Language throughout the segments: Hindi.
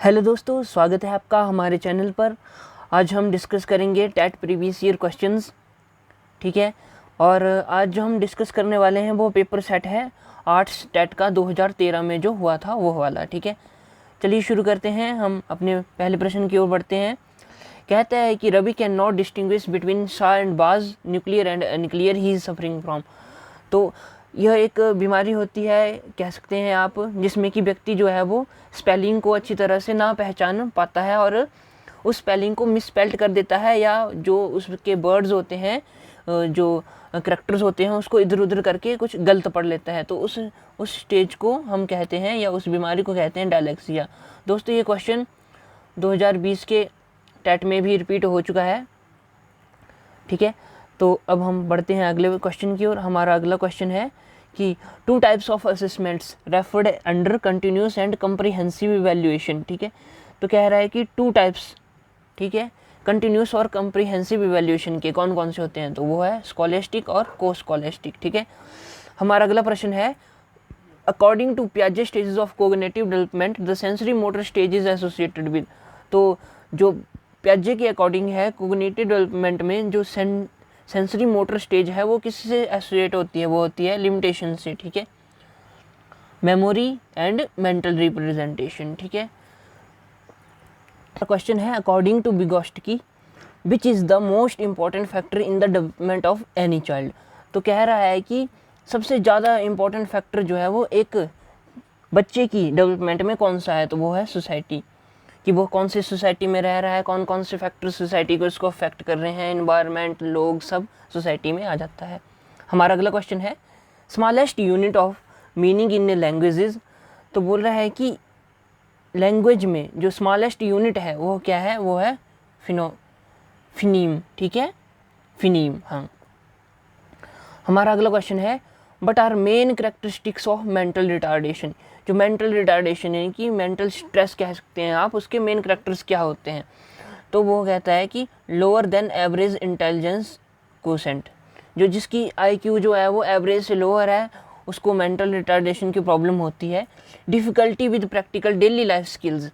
हेलो दोस्तों, स्वागत है आपका हमारे चैनल पर। आज हम डिस्कस करेंगे टेट प्रीवियस ईयर क्वेश्चंस, ठीक है। और आज जो हम डिस्कस करने वाले हैं वो पेपर सेट है आर्ट्स टेट का 2013 में जो हुआ था वो वाला, ठीक है। चलिए शुरू करते हैं, हम अपने पहले प्रश्न की ओर बढ़ते हैं। कहता है कि Ravi can not distinguish between शाह एंड बाज, nuclear and nuclear he is suffering from. तो यह एक बीमारी होती है, कह सकते हैं आप, जिसमें कि व्यक्ति जो है वो स्पेलिंग को अच्छी तरह से ना पहचान पाता है और उस स्पेलिंग को मिसस्पेल्ड कर देता है, या जो उसके वर्ड्स होते हैं, जो करैक्टर्स होते हैं, उसको इधर उधर करके कुछ गलत पढ़ लेता है। तो उस स्टेज को हम कहते हैं, या उस बीमारी को कहते हैं डायलेक्सिया। दोस्तों, ये क्वेश्चन 2020 के टेट में भी रिपीट हो चुका है, ठीक है। तो अब हम बढ़ते हैं अगले क्वेश्चन की ओर। हमारा अगला क्वेश्चन है कि 2 types of assessments referred under continuous and comprehensive evaluation, ठीक है। तो कह रहा है कि 2 टाइप्स, ठीक है, कंटिन्यूस और कम्प्रीहेंसिव इवैल्यूएशन के कौन कौन से होते हैं। तो वो है स्कॉलेस्टिक और को स्कॉलेस्टिक, ठीक है। हमारा अगला प्रश्न है, अकॉर्डिंग टू पियाजे stages of cognitive development the sensory motor stage is associated with. तो जो पियाजे के अकॉर्डिंग है, कोग्निटिव डेवलपमेंट में जो सेंसरी मोटर स्टेज है वो किससे एसोसिएट होती है, वो होती है लिमिटेशन से, ठीक है, मेमोरी एंड मेंटल रिप्रेजेंटेशन, ठीक है। क्वेश्चन है, according to Vygotsky which is the most important factor in the development of any child. तो कह रहा है कि सबसे ज़्यादा इम्पॉर्टेंट फैक्टर जो है वो एक बच्चे की डेवलपमेंट में कौन सा है। तो वो है सोसाइटी, कि वो कौन सी सोसाइटी में रह रहा है, कौन कौन से फैक्टर सोसाइटी को इसको अफेक्ट कर रहे हैं, एनवायरनमेंट, लोग, सब सोसाइटी में आ जाता है। हमारा अगला क्वेश्चन है, smallest unit of meaning in languages. तो बोल रहा है कि लैंग्वेज में जो स्मॉलेस्ट यूनिट है वो क्या है, वो है फिनीम, ठीक है, फिनीम, हाँ। हमारा अगला क्वेश्चन है, what are main characteristics of mental retardation. जो मेंटल रिटार्डेशन है कि मेंटल स्ट्रेस कह सकते हैं आप, उसके मेन करेक्टर्स क्या होते हैं। तो वो कहता है कि lower than average intelligence quotient, जो जिसकी आईक्यू जो है वो एवरेज से लोअर है उसको मेंटल रिटार्डेशन की प्रॉब्लम होती है। Difficulty with practical daily life skills,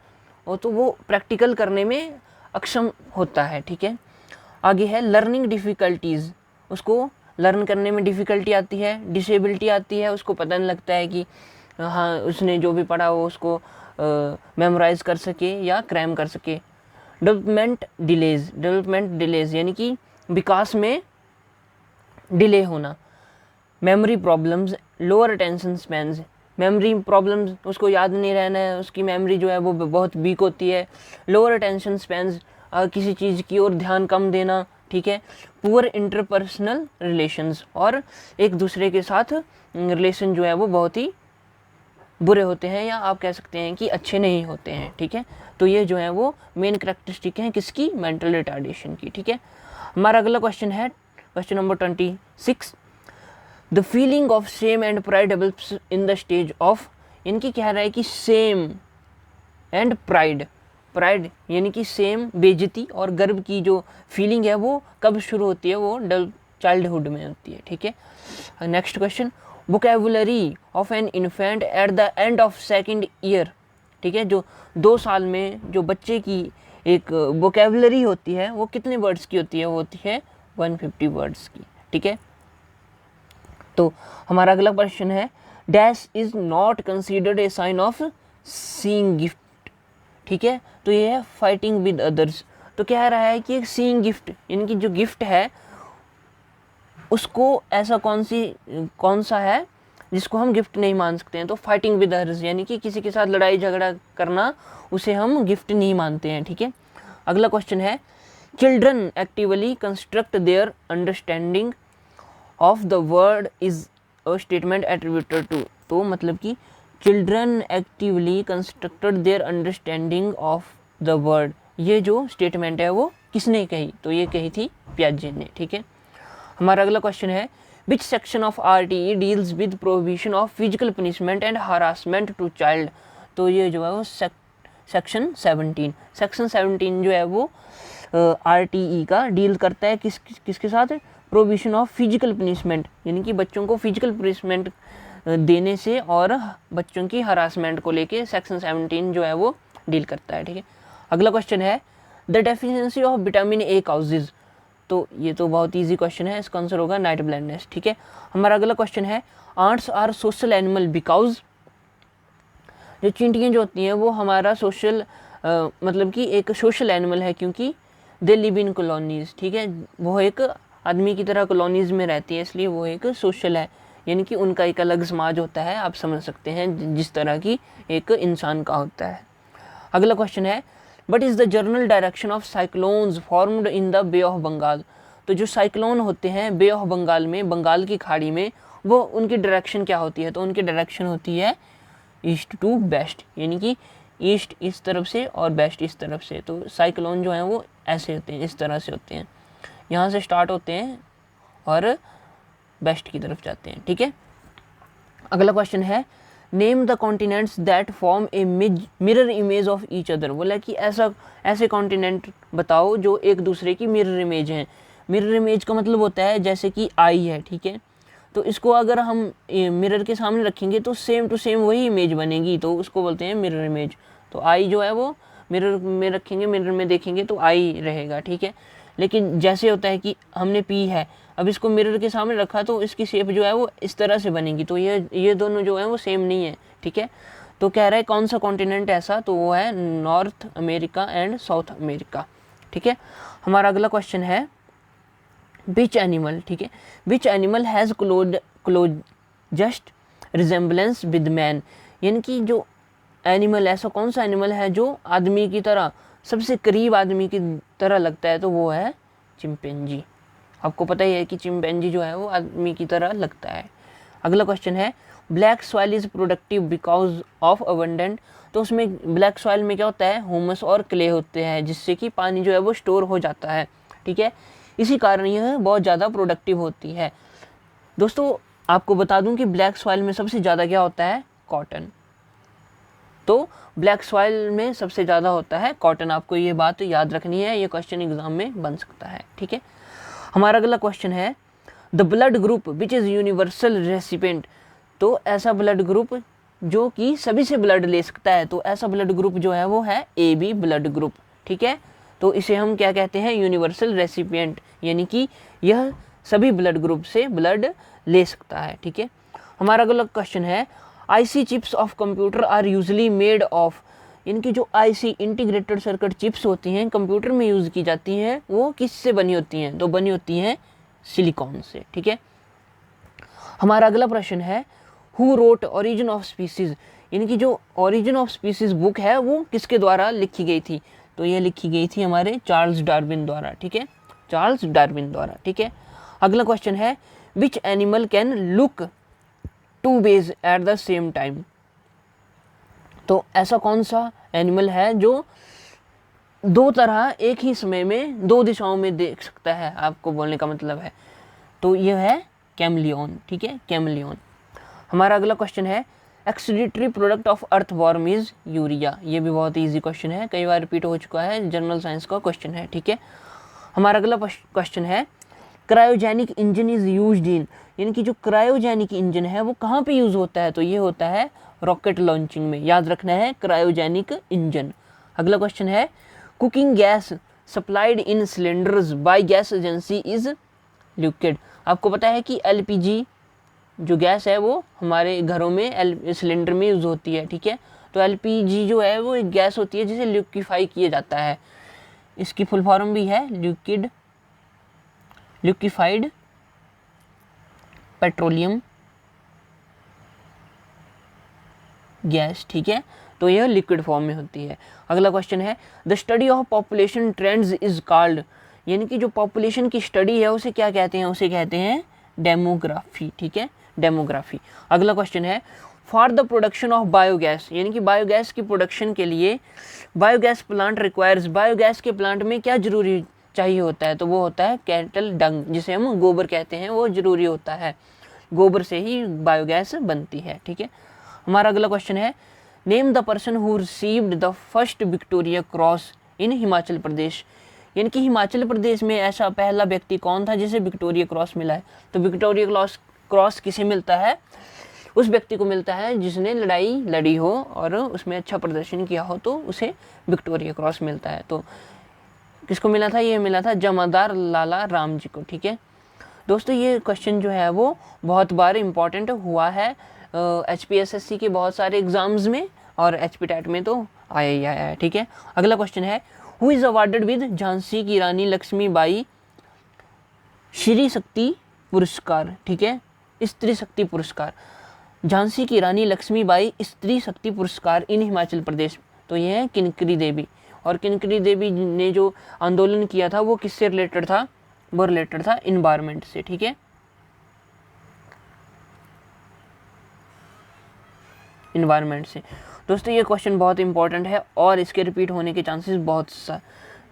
तो वो प्रैक्टिकल करने में अक्षम होता है, ठीक है। आगे है लर्निंग डिफ़िकल्टीज़, उसको लर्न करने में डिफ़िकल्टी आती है। डिसेबिलिटी आती है, उसको पता नहीं लगता है कि हाँ उसने जो भी पढ़ा वो उसको मेमोराइज़ कर सके या क्रैम कर सके। डेवलपमेंट डिलेज यानी कि विकास में डिले होना। Memory problems, lower attention spans, memory problems, उसको याद नहीं रहना है, उसकी मेमोरी जो है वो बहुत वीक होती है। लोअर अटेंशन स्पैन्स, किसी चीज़ की ओर ध्यान कम देना, ठीक है। पुअर इंटरपर्सनल रिलेशंस, और एक दूसरे के साथ रिलेशन जो है वो बहुत ही बुरे होते हैं, या आप कह सकते हैं कि अच्छे नहीं होते हैं, ठीक है। तो ये जो है वो मेन करेक्टरिस्टिक हैं किसकी, मेंटल रिटार्डेशन की, ठीक है। हमारा अगला क्वेश्चन है question number 26, the feeling of shame and pride develops in the stage of. इनकी कह रहा है कि सेम एंड प्राइड यानी कि सेम, बेइज्जती और गर्व की जो फीलिंग है वो कब शुरू होती है, वो चाइल्डहुड में होती है, ठीक है। Next question, vocabulary of an infant at the end of second year, ठीक है। जो 2 साल में जो बच्चे की एक वोकेबुलरी होती है वो कितने वर्ड्स की होती है, वो होती है 150 वर्ड्स की, ठीक है। तो हमारा अगला क्वेश्चन है, dash is not considered a sign of seeing gift, ठीक है। तो ये है फाइटिंग विद अदर्स। तो कह रहा है कि एक सीइंग गिफ्ट यानी कि जो गिफ्ट है उसको ऐसा कौन सा है जिसको हम गिफ्ट नहीं मान सकते हैं। तो फाइटिंग विद अदर्स यानी कि किसी के साथ लड़ाई झगड़ा करना, उसे हम गिफ्ट नहीं मानते हैं, ठीक है। अगला क्वेश्चन है, children actively construct their understanding of the world is a statement attributed to. तो मतलब कि children actively constructed their understanding of the world, ये जो स्टेटमेंट है वो किसने कही, तो ये कही थी पियाजे ने, ठीक है। हमारा अगला क्वेश्चन है, which section of RTE deals with prohibition of physical punishment and harassment to child. तो ये जो है वो सेक्शन 17 जो है वो RTE का डील करता है किसके साथ, प्रोहिबिशन ऑफ फिजिकल पनिशमेंट यानी कि बच्चों को फिजिकल पनिशमेंट देने से और बच्चों की हरासमेंट को लेके सेक्शन 17 जो है वो डील करता है, ठीक है। अगला क्वेश्चन है the deficiency of vitamin A causes, तो ये तो बहुत ईजी क्वेश्चन है, इसका आंसर होगा नाइट ब्लाइंडनेस, ठीक है। हमारा अगला क्वेश्चन है ants are social animal because, जो चींटियाँ जो होती हैं वो हमारा सोशल मतलब कि एक सोशल एनिमल है क्योंकि दे लिव इन कॉलोनीज, ठीक है। वो एक आदमी की तरह कॉलोनीज में रहती है, इसलिए वो एक सोशल है, यानी कि उनका एक अलग समाज होता है, आप समझ सकते हैं जिस तरह की एक इंसान का होता है। अगला क्वेश्चन है what is the general direction of cyclones formed in the bay of Bengal, तो जो साइक्लोन होते हैं बे ऑफ बंगाल में, बंगाल की खाड़ी में, वो उनकी डायरेक्शन क्या होती है, तो उनकी डायरेक्शन होती है ईस्ट टू वेस्ट, यानी कि ईस्ट इस तरफ से और वेस्ट इस तरफ से। तो साइक्लोन जो हैं वो ऐसे होते हैं, इस तरह से होते हैं, यहाँ से स्टार्ट होते हैं और वेस्ट की तरफ जाते हैं, ठीक है। अगला क्वेश्चन है name the continents that form a mirror image of each other, बोला कि ऐसे कॉन्टिनेंट बताओ जो एक दूसरे की मिरर इमेज हैं। मिरर इमेज का मतलब होता है जैसे कि आई है, ठीक है, तो इसको अगर हम मिरर के सामने रखेंगे तो सेम टू सेम वही इमेज बनेगी, तो उसको बोलते हैं मिरर इमेज। तो आई जो है वो मिरर में रखेंगे, मिरर में देखेंगे तो आई रहेगा, ठीक है। लेकिन जैसे होता है कि हमने पी है, अब इसको मिरर के सामने रखा तो इसकी शेप जो है वो इस तरह से बनेगी, तो ये दोनों जो है वो सेम नहीं है, ठीक है। तो कह रहा है कौन सा कॉन्टिनेंट ऐसा, तो वो है north America and south America, ठीक है। हमारा अगला क्वेश्चन है विच एनिमल, ठीक है, which animal has closest resemblance with man, यानी कि जो एनिमल, ऐसा कौन सा एनिमल है जो आदमी की तरह सबसे करीब आदमी की तरह लगता है, तो वो है चिंपैंजी। आपको पता ही है कि चिंपैंजी जो है वो आदमी की तरह लगता है। अगला क्वेश्चन है black soil is productive because of abundant, तो उसमें ब्लैक सॉइल में क्या होता है, ह्यूमस और क्ले होते हैं, जिससे कि पानी जो है वो स्टोर हो जाता है, ठीक है। इसी कारण यह बहुत ज़्यादा प्रोडक्टिव होती है। दोस्तों आपको बता दूं कि ब्लैक सॉइल में सबसे ज़्यादा क्या होता है, कॉटन, तो ब्लैक सॉइल में सबसे ज़्यादा होता है कॉटन, आपको ये बात याद रखनी है, ये क्वेश्चन एग्जाम में बन सकता है, ठीक है। हमारा अगला क्वेश्चन है the blood group which is universal recipient, तो ऐसा ब्लड ग्रुप जो कि सभी से ब्लड ले सकता है, तो ऐसा ब्लड ग्रुप जो है वो है ए बी ब्लड ग्रुप, ठीक है। तो इसे हम क्या कहते हैं, यूनिवर्सल रेसिपिएंट, यानी कि यह सभी ब्लड ग्रुप से ब्लड ले सकता है, ठीक है। हमारा अगला क्वेश्चन है IC chips of computer are usually made of, इनकी जो आईसी इंटीग्रेटेड सर्किट चिप्स होती हैं कंप्यूटर में यूज़ की जाती हैं, वो किससे बनी होती हैं, तो बनी होती हैं सिलिकॉन से, ठीक है। हमारा अगला प्रश्न है who wrote origin of species, यानी कि जो ओरिजिन ऑफ स्पीसीज बुक है वो किसके द्वारा लिखी गई थी, तो ये लिखी गई थी हमारे चार्ल्स डार्विन द्वारा, ठीक है, चार्ल्स डार्विन द्वारा, ठीक है। अगला क्वेश्चन है which animal can look two ways at the same time, तो ऐसा कौन सा एनिमल है जो दो तरह एक ही समय में दो दिशाओं में देख सकता है, आपको बोलने का मतलब है, तो यह है कैमलियन, ठीक है, कैमलियन। हमारा अगला क्वेश्चन है excretory product of earthworm is urea, ये भी बहुत इजी क्वेश्चन है, कई बार रिपीट हो चुका है, जनरल साइंस का क्वेश्चन है, ठीक है। हमारा अगला क्वेश्चन है cryogenic engine is used in, यानी कि जो क्रायोजेनिक इंजन है वो कहाँ पे यूज़ होता है, तो ये होता है रॉकेट लॉन्चिंग में, याद रखना है क्रायोजेनिक इंजन। अगला क्वेश्चन है cooking gas supplied in cylinders by gas agency is liquid, आपको पता है कि एलपीजी जो गैस है वो हमारे घरों में सिलेंडर में यूज़ होती है, ठीक है। तो एलपीजी जो है वो एक गैस होती है जिसे लिक्विफाई किया जाता है, इसकी फुल फॉर्म भी है लिक्विफाइड पेट्रोलियम गैस, ठीक है, तो यह लिक्विड फॉर्म में होती है। अगला क्वेश्चन है the study of population trends is called, यानी कि जो पॉपुलेशन की स्टडी है उसे क्या कहते हैं, उसे कहते हैं डेमोग्राफी, ठीक है, डेमोग्राफी। अगला क्वेश्चन है for the production of biogas, यानी कि बायोगैस की प्रोडक्शन के लिए बायोगैस प्लांट रिक्वायर्स, बायोगैस के प्लांट में क्या जरूरी चाहिए होता है, तो वो होता है कैटल डंग, जिसे हम गोबर कहते हैं, वो जरूरी होता है, गोबर से ही बायोगैस बनती है, ठीक है। हमारा अगला क्वेश्चन है name the person who received the first Victoria Cross in Himachal Pradesh, यानी कि हिमाचल प्रदेश में ऐसा पहला व्यक्ति कौन था जिसे विक्टोरिया क्रॉस मिला है, तो विक्टोरिया क्रॉस किसे मिलता है, उस व्यक्ति को मिलता है जिसने लड़ाई लड़ी हो और उसमें अच्छा प्रदर्शन किया हो, तो उसे विक्टोरिया क्रॉस मिलता है। तो किसको मिला था? ये मिला था जमादार लाला राम जी को। ठीक है दोस्तों, ये क्वेश्चन जो है वो बहुत बार इम्पॉर्टेंट हुआ है HPSSC के बहुत सारे एग्जाम्स में, और HP टैट में तो आया ही आया है। ठीक है, अगला क्वेश्चन है, who is awarded with Jhansi की रानी लक्ष्मीबाई श्री शक्ति पुरस्कार। ठीक है, स्त्री शक्ति पुरस्कार, झांसी की रानी लक्ष्मीबाई स्त्री शक्ति पुरस्कार इन हिमाचल प्रदेश। तो ये है किनकरी देवी, और किनकरी देवी ने जो आंदोलन किया था वो किससे रिलेटेड था? वो रिलेटेड था इन्वायरमेंट से। ठीक है, इन्वायरमेंट से। दोस्तों ये क्वेश्चन बहुत इंपॉर्टेंट है और इसके रिपीट होने के चांसेस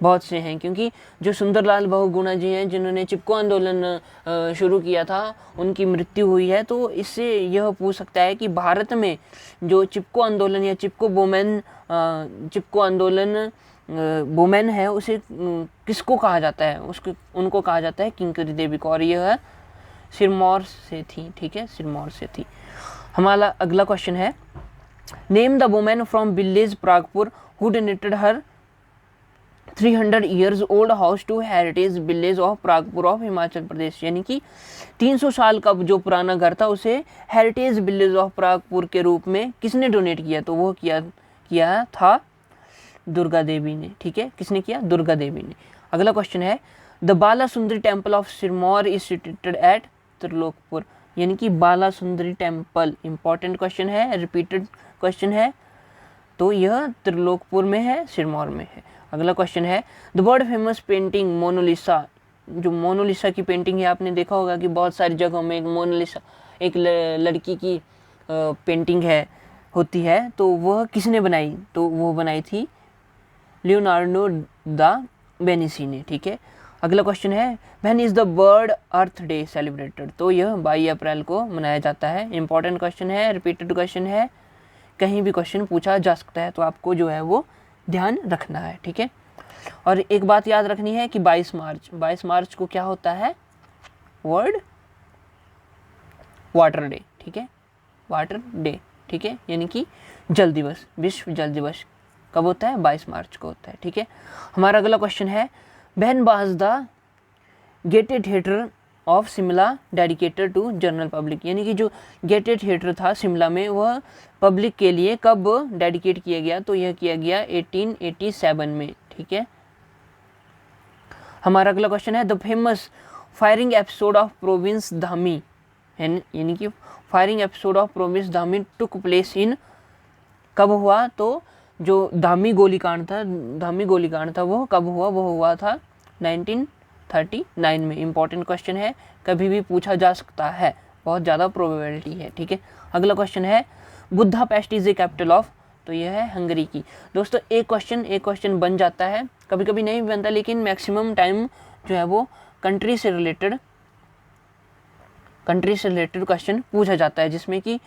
बहुत से हैं, क्योंकि जो सुंदरलाल बहुगुणा जी हैं जिन्होंने चिपको आंदोलन शुरू किया था, उनकी मृत्यु हुई है। तो इससे यह पूछ सकता है कि भारत में जो चिपको आंदोलन या चिपको आंदोलन वुमेन है उसे किसको कहा जाता है? उनको कहा जाता है किंकरी देवी को, और यह सिरमौर से थी। ठीक है, सिरमौर से थी। हमारा अगला क्वेश्चन है, name the women from village Pragpur who donated her 300 years old house to heritage village of Pragpur of Himachal Pradesh. यानी कि 300 साल का जो पुराना घर था उसे हेरिटेज विलेज ऑफ प्रागपुर के रूप में किसने डोनेट किया? तो वो किया था दुर्गा देवी ने। ठीक है, किसने किया? दुर्गा देवी ने। अगला क्वेश्चन है, the Bala Sundari temple of Sirmaur is situated at Trilokpur. यानी कि बाला सुंदरी टेम्पल इंपॉर्टेंट क्वेश्चन है, रिपीटेड क्वेश्चन है, तो यह त्रिलोकपुर में है, सिरमौर में है। अगला क्वेश्चन है, the world famous painting Mona Lisa. जो मोनालिसा की पेंटिंग है, आपने देखा होगा कि बहुत सारी जगहों में एक मोनालिसा, एक लड़की की पेंटिंग होती है, तो वह किसने बनाई? तो वो बनाई थी लियोनार्डो दा विंची ने। ठीक है, अगला क्वेश्चन है, when is the world earth day celebrated. तो यह 22 अप्रैल को मनाया जाता है। इंपॉर्टेंट क्वेश्चन है, रिपीटेड क्वेश्चन है, कहीं भी क्वेश्चन पूछा जा सकता है, तो आपको जो है वो ध्यान रखना है। ठीक है, और एक बात याद रखनी है कि 22 मार्च को क्या होता है? World water day. ठीक है, वाटर डे। ठीक है, यानी कि जल दिवस, विश्व जल दिवस कब होता है? 22 मार्च को होता है। ठीक है, हमारा अगला क्वेश्चन है, when was the Gaiety theatre of Shimla dedicated to general public. यानी कि जो गेटेड थिएटर था शिमला में, वह पब्लिक के लिए कब डेडिकेट किया गया? तो यह किया गया 1887 में। ठीक है, हमारा अगला क्वेश्चन है, the famous firing episode of province Dhami. यानी कि firing episode of province Dhami took place in, कब हुआ? तो जो धामी गोलीकांड था वो कब हुआ? वो हुआ था 1939 में। इंपॉर्टेंट क्वेश्चन है, कभी भी पूछा जा सकता है, बहुत ज़्यादा प्रोबेबिलिटी है। ठीक है, अगला क्वेश्चन है, Budapest is a capital of. तो यह है हंगरी की। दोस्तों एक क्वेश्चन बन जाता है, कभी कभी नहीं बनता, लेकिन मैक्सिमम टाइम जो है वो कंट्री से रिलेटेड क्वेश्चन पूछा जाता है, जिसमें कि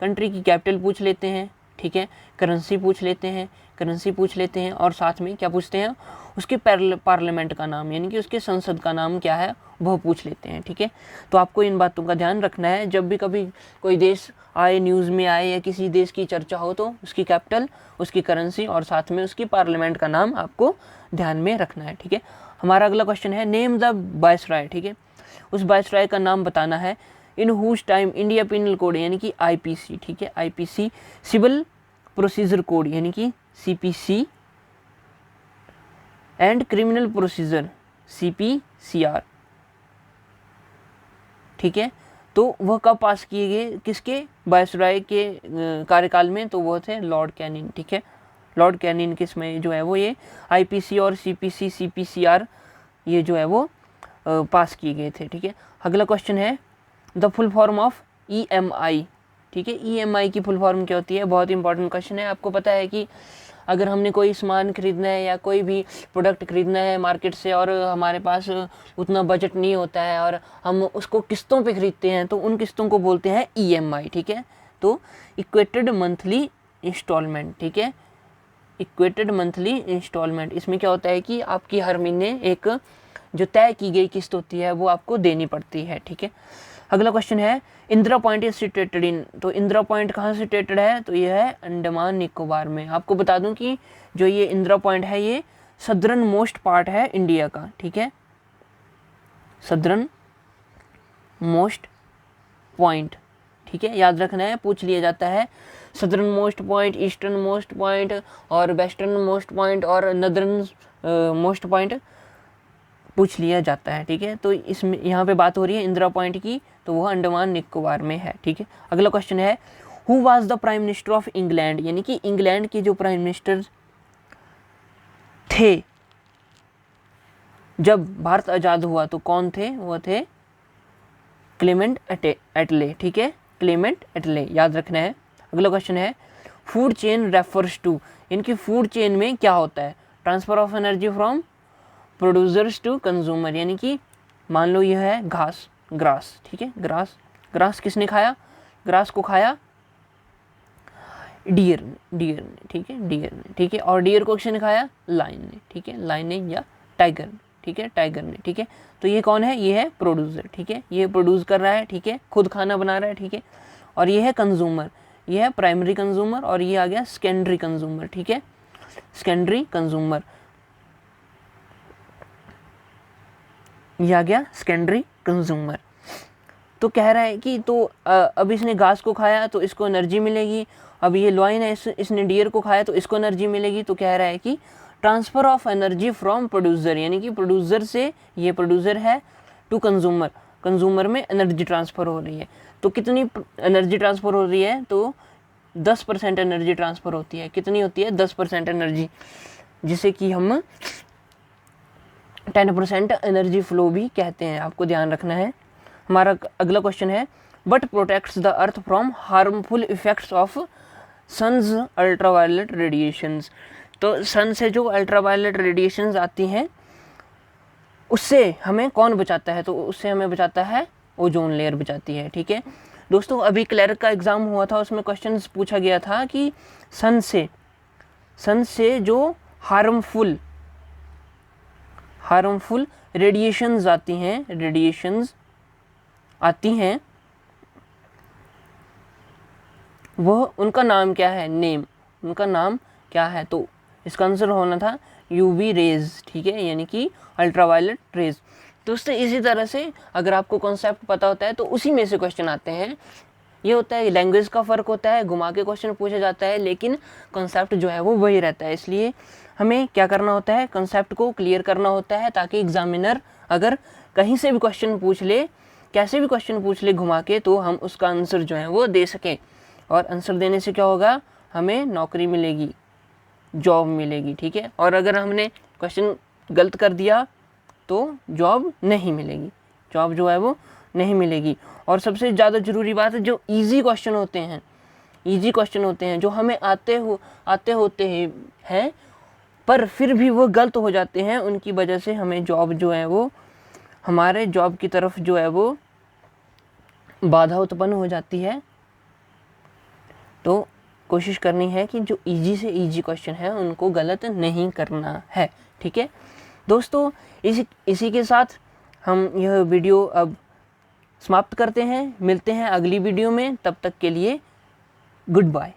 कंट्री की कैपिटल पूछ लेते हैं। ठीक है, करेंसी पूछ लेते हैं और साथ में क्या पूछते हैं? उसके पार्लियामेंट का नाम, यानी कि उसके संसद का नाम क्या है, वह पूछ लेते हैं। ठीक है, तो आपको इन बातों का ध्यान रखना है। जब भी कभी कोई देश आए, न्यूज़ में आए, या किसी देश की चर्चा हो, तो उसकी कैपिटल, उसकी करेंसी और साथ में उसकी पार्लियामेंट का नाम आपको ध्यान में रखना है। ठीक है, हमारा अगला क्वेश्चन है, नेम द वायसराय। ठीक है, उस वायसराय का नाम बताना है, in whose time India penal code यानी कि IPC। ठीक है, IPC सिविल प्रोसीजर कोड यानी कि CPC and criminal procedure CPCR। ठीक है, तो वह कब पास किए गए? किसके? वायसराय के कार्यकाल में, तो वो थे लॉर्ड कैनिंग। ठीक है, लॉर्ड कैनिंग के समय जो है वो ये IPC और CPC CPCR ये जो है वो पास किए गए थे। ठीक है, अगला क्वेश्चन है, the full form of EMI। ठीक है, EMI की फुल फॉर्म क्या होती है? बहुत इंपॉर्टेंट क्वेश्चन है। आपको पता है कि अगर हमने कोई सामान खरीदना है या कोई भी प्रोडक्ट खरीदना है मार्केट से, और हमारे पास उतना बजट नहीं होता है और हम उसको किस्तों पे खरीदते हैं, तो उन किस्तों को बोलते हैं EMI। ठीक है, तो इक्वेटेड मंथली इंस्टॉलमेंट। ठीक है, इक्वेटेड मंथली इंस्टॉलमेंट, इसमें क्या होता है कि आपकी हर महीने एक जो तय की गई किस्त होती है वो आपको देनी पड़ती है। ठीक है, अगला क्वेश्चन है Indira point is situated in, तो इंदिरा पॉइंट कहाँ सिचुएटेड है, तो ये है अंडमान निकोबार में। आपको बता दूं कि जो ये इंदिरा पॉइंट है ये सदर्न मोस्ट पार्ट है इंडिया का, ठीक है, सदर्न मोस्ट पॉइंट, ठीक है, याद रखना है, पूछ लिया जाता है southern most point, eastern most point और वेस्टर्न मोस्ट पॉइंट और नदर्न मोस्ट पॉइंट पूछ लिया जाता है, ठीक है। तो इसमें यहाँ पे बात हो रही है इंदिरा पॉइंट की, तो वह अंडमान निकोबार में है, ठीक है। अगला क्वेश्चन है who was the prime minister of England, यानी कि इंग्लैंड के जो प्राइम मिनिस्टर थे जब भारत आज़ाद हुआ तो कौन थे, वो थे क्लेमेंट एटले, ठीक है, क्लेमेंट एटले, याद रखना है। अगला क्वेश्चन है फूड चेन रेफर्स टू, इनकी फूड चेन में क्या होता है, transfer of energy from producers to consumer, यानी कि मान लो यह है घास, ग्रास, ठीक है, ग्रास, ग्रास किसने खाया, ग्रास को खाया डियर ने, ठीक है, डियर ने, ठीक है, और डियर को किसने खाया, लायन ने, ठीक है, लायन ने या टाइगर ने, ठीक है, टाइगर ने, ठीक है। तो ये कौन है, ये है प्रोड्यूसर, ठीक है, ये प्रोड्यूस कर रहा है, ठीक है, खुद खाना बना रहा है, ठीक है, और ये है कंज्यूमर, ये है प्राइमरी कंज्यूमर और ये आ गया सेकेंडरी कंज्यूमर, ठीक है, सेकेंडरी कंज्यूमर, ये आ गया सेकेंडरी कंज्यूमर। तो कह रहा है कि तो अब इसने घास को खाया तो इसको एनर्जी मिलेगी, अब ये लॉयन है इसने डियर को खाया तो इसको एनर्जी मिलेगी, तो कह रहा है कि transfer of energy from producer, यानी कि प्रोड्यूसर से, ये प्रोड्यूसर है, टू कंज्यूमर, कंज्यूमर में एनर्जी ट्रांसफ़र हो रही है। तो कितनी एनर्जी ट्रांसफ़र हो रही है, तो 10% एनर्जी ट्रांसफ़र होती है, कितनी होती है, 10% एनर्जी, जिसे कि हम 10% एनर्जी फ्लो भी कहते हैं, आपको ध्यान रखना है। हमारा अगला क्वेश्चन है what protects the earth from harmful effects of sun's ultraviolet radiations, तो सन से जो अल्ट्रावायलेट रेडिएशंस आती हैं उससे हमें कौन बचाता है, तो उससे हमें बचाता है ओजोन लेयर बचाती है, ठीक है। दोस्तों अभी क्लर्क का एग्ज़ाम हुआ था, उसमें क्वेश्चंस पूछा गया था कि सन से जो हार्मफुल रेडिएशंस आती हैं वह उनका नाम क्या है, उनका नाम क्या है, तो इसका आंसर होना था यूवी रेज, ठीक है, यानी कि अल्ट्रावायलेट रेज। दोस्तों इसी तरह से अगर आपको कॉन्सेप्ट पता होता है तो उसी में से क्वेश्चन आते हैं। ये होता है लैंग्वेज का फ़र्क होता है, घुमा के क्वेश्चन पूछा जाता है, लेकिन कॉन्सेप्ट जो है वो वही रहता है। इसलिए हमें क्या करना होता है, कॉन्सेप्ट को क्लियर करना होता है, ताकि एग्जामिनर अगर कहीं से भी क्वेश्चन पूछ ले, कैसे भी क्वेश्चन पूछ ले घुमा के, तो हम उसका आंसर जो है वो दे सकें। और आंसर देने से क्या होगा, हमें नौकरी मिलेगी, जॉब मिलेगी, ठीक है। और अगर हमने क्वेश्चन गलत कर दिया तो जॉब नहीं मिलेगी, जॉब जो है वो नहीं मिलेगी। और सबसे ज़्यादा ज़रूरी बात है, जो इजी क्वेश्चन होते हैं जो हमें आते होते हैं पर फिर भी वो गलत हो जाते हैं, उनकी वजह से हमें जॉब जो है वो, हमारे जॉब की तरफ जो है वो बाधा उत्पन्न हो जाती है। तो कोशिश करनी है कि जो इजी से इजी क्वेश्चन है उनको गलत नहीं करना है, ठीक है दोस्तों। इसी के साथ हम यह वीडियो अब समाप्त करते हैं, मिलते हैं अगली वीडियो में, तब तक के लिए गुड बाय।